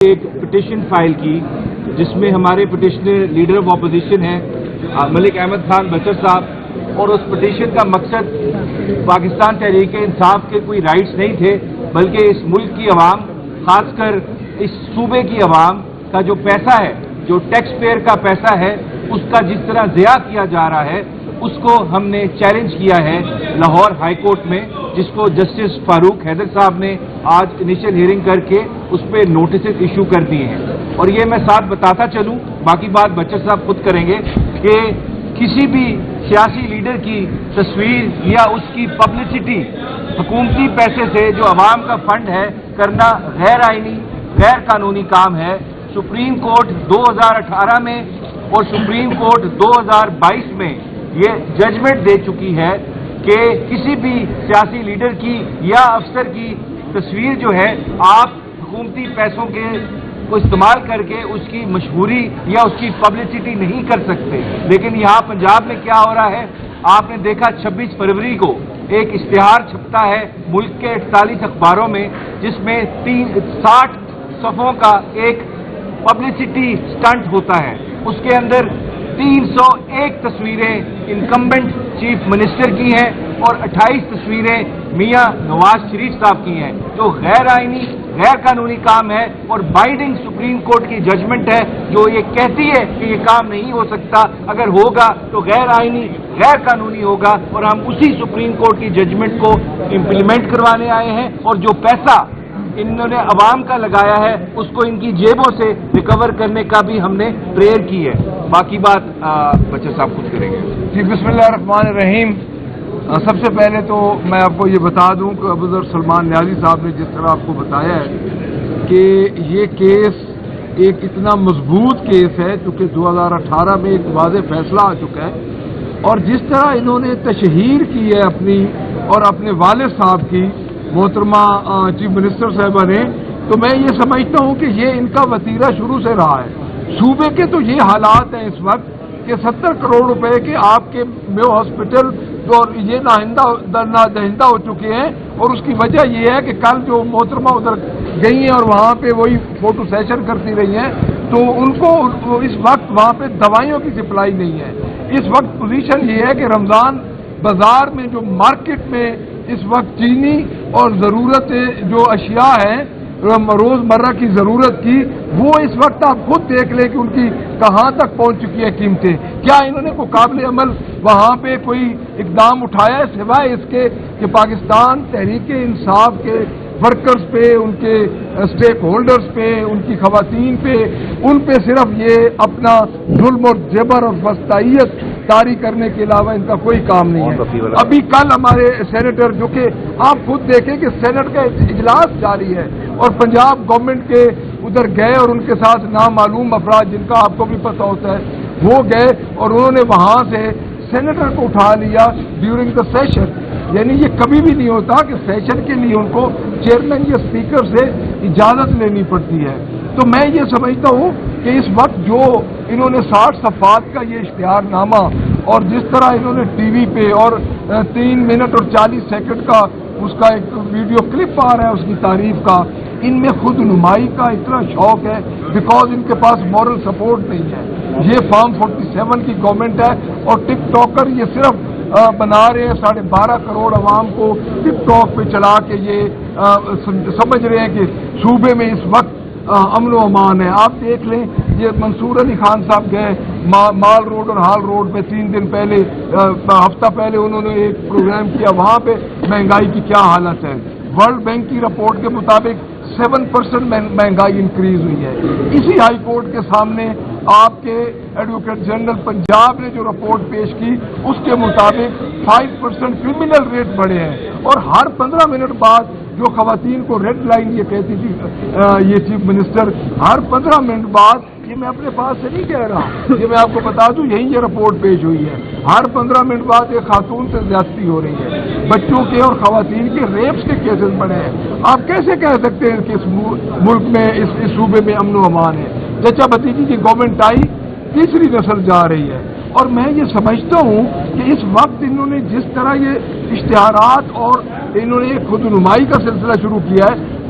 ایک petition file کی جس میں ہمارے پٹیشنر لیڈر آف اپوزیشن ہیں ملک احمد خان بچر صاحب، اور اس پٹیشن کا مقصد پاکستان تحریک انصاف کے کوئی رائٹس نہیں تھے، بلکہ اس ملک کی عوام، خاص کر اس صوبے کی عوام کا جو پیسہ ہے، جو ٹیکس پیئر کا پیسہ ہے، اس کا جس طرح ضیاع کیا جا رہا ہے، اس کو ہم نے چیلنج کیا ہے لاہور ہائی کورٹ میں، جس کو جسٹس فاروق حیدر صاحب نے آج انیشل ہیئرنگ کر کے اس پہ نوٹسز ایشو کر دیے ہیں۔ اور یہ میں ساتھ بتاتا چلوں، باقی بات بچر صاحب خود کریں گے، کہ کسی بھی سیاسی لیڈر کی تصویر یا اس کی پبلسٹی حکومتی پیسے سے جو عوام کا فنڈ ہے کرنا غیر آئینی، غیر قانونی کام ہے۔ سپریم کورٹ 2018 میں اور سپریم کورٹ 2022 میں یہ ججمنٹ دے چکی ہے کہ کسی بھی سیاسی لیڈر کی یا افسر کی تصویر جو ہے آپ حکومتی پیسوں کے کو استعمال کر کے اس کی مشہوری یا اس کی پبلسٹی نہیں کر سکتے۔ لیکن یہاں پنجاب میں کیا ہو رہا ہے، آپ نے دیکھا 26 فروری کو ایک اشتہار چھپتا ہے ملک کے 48 اخباروں میں، جس میں 60 صفحوں کا ایک پبلسٹی سٹنٹ ہوتا ہے۔ اس کے اندر 301 تصویریں انکمبنٹ چیف منسٹر کی ہیں اور 28 تصویریں میاں نواز شریف صاحب کی ہیں، جو غیر آئینی، غیر قانونی کام ہے، اور بائنڈنگ سپریم کورٹ کی ججمنٹ ہے جو یہ کہتی ہے کہ یہ کام نہیں ہو سکتا، اگر ہوگا تو غیر آئینی، غیر قانونی ہوگا، اور ہم اسی سپریم کورٹ کی ججمنٹ کو امپلیمنٹ کروانے آئے ہیں، اور جو پیسہ انہوں نے عوام کا لگایا ہے اس کو ان کی جیبوں سے ریکور کرنے کا بھی ہم نے پریئر کی ہے۔ باقی بات بچر صاحب خود کریں گے۔ جی، بسم اللہ الرحمن الرحیم۔ سب سے پہلے تو میں آپ کو یہ بتا دوں کہ ابوذر سلمان نیازی صاحب نے جس طرح آپ کو بتایا ہے کہ یہ کیس ایک اتنا مضبوط کیس ہے چونکہ 2018 میں ایک واضح فیصلہ آ چکا ہے، اور جس طرح انہوں نے تشہیر کی ہے اپنی اور اپنے والد صاحب کی، محترمہ چیف منسٹر صاحبہ نے، تو میں یہ سمجھتا ہوں کہ یہ ان کا وتیرہ شروع سے رہا ہے۔ صوبے کے تو یہ حالات ہیں اس وقت کہ 70 کروڑ روپے کے آپ کے میو ہاسپٹل اور یہ نادہندہ ہو چکے ہیں، اور اس کی وجہ یہ ہے کہ کل جو محترمہ ادھر گئی ہیں اور وہاں پہ وہی فوٹو سیشن کرتی رہی ہیں، تو ان کو اس وقت وہاں پہ دوائیوں کی سپلائی نہیں ہے۔ اس وقت پوزیشن یہ ہے کہ رمضان بازار میں جو مارکیٹ میں اس وقت چینی اور ضرورت جو اشیاء ہیں روز مرہ کی ضرورت کی، وہ اس وقت آپ خود دیکھ لیں کہ ان کی کہاں تک پہنچ چکی ہے قیمتیں۔ کیا انہوں نے کوئی قابل عمل وہاں پہ کوئی اقدام اٹھایا ہے سوائے اس کے کہ پاکستان تحریک انصاف کے ورکرز پہ، ان کے اسٹیک ہولڈرز پہ، ان کی خواتین پہ، ان پہ صرف یہ اپنا ظلم اور جبر اور وسطائیت طاری کرنے کے علاوہ ان کا کوئی کام نہیں ہے۔ ابھی کل ہمارے سینیٹر، جو کہ آپ خود دیکھیں کہ سینٹ کا اجلاس جاری ہے اور پنجاب گورنمنٹ کے ادھر گئے اور ان کے ساتھ نامعلوم افراد جن کا آپ کو بھی پتہ ہوتا ہے وہ گئے اور انہوں نے وہاں سے سینیٹر کو اٹھا لیا ڈیورنگ دا سیشن۔ یعنی یہ کبھی بھی نہیں ہوتا کہ سیشن کے لیے ان کو چیئرمین یا اسپیکر سے اجازت لینی پڑتی ہے۔ تو میں یہ سمجھتا ہوں کہ اس وقت جو انہوں نے 60 صفحات کا یہ اشتہار نامہ اور جس طرح انہوں نے ٹی وی پہ اور 3 منٹ اور 40 سیکنڈ کا اس کا ایک ویڈیو کلپ آ رہا ہے اس کی تعریف کا، ان میں خود نمائی کا اتنا شوق ہے بیکاز ان کے پاس مورل سپورٹ نہیں ہے۔ یہ فارم 47 کی گورنمنٹ ہے اور ٹک ٹاکر یہ صرف بنا رہے ہیں 12.5 کروڑ عوام کو ٹک ٹاک پہ چلا کے یہ سمجھ رہے ہیں کہ صوبے میں اس وقت امن و امان ہے۔ آپ دیکھ لیں یہ منصور علی خان صاحب گئے مال روڈ اور ہال روڈ پہ 3 دن پہلے، ہفتہ پہلے انہوں نے ایک پروگرام کیا، وہاں پہ مہنگائی کی کیا حالت ہے۔ ورلڈ بینک کی رپورٹ کے مطابق 7% مہنگائی انکریز ہوئی ہے۔ اسی ہائی کورٹ کے سامنے آپ کے ایڈوکیٹ جنرل پنجاب نے جو رپورٹ پیش کی اس کے مطابق 5% کرمنل ریٹ بڑھے ہیں، اور ہر 15 منٹ بعد جو خواتین کو ریڈ لائن یہ کہتی تھی یہ چیف منسٹر، ہر 15 منٹ بعد، یہ میں اپنے پاس سے نہیں کہہ رہا، یہ میں آپ کو بتا دوں یہی یہ رپورٹ پیش ہوئی ہے، ہر 15 منٹ بعد ایک خاتون سے زیادتی ہو رہی ہے، بچوں کے اور خواتین کے ریپس کے کیسز بڑھے ہیں۔ آپ کیسے کہہ سکتے ہیں کہ اس ملک میں اس صوبے میں امن و امان ہے؟ چچا بھتیجی کی گورنمنٹ آئی، تیسری نسل جا رہی ہے، اور میں یہ سمجھتا ہوں کہ اس وقت انہوں نے جس طرح یہ اشتہارات اور انہوں نے خود نمائی کا سلسلہ شروع کیا ہے،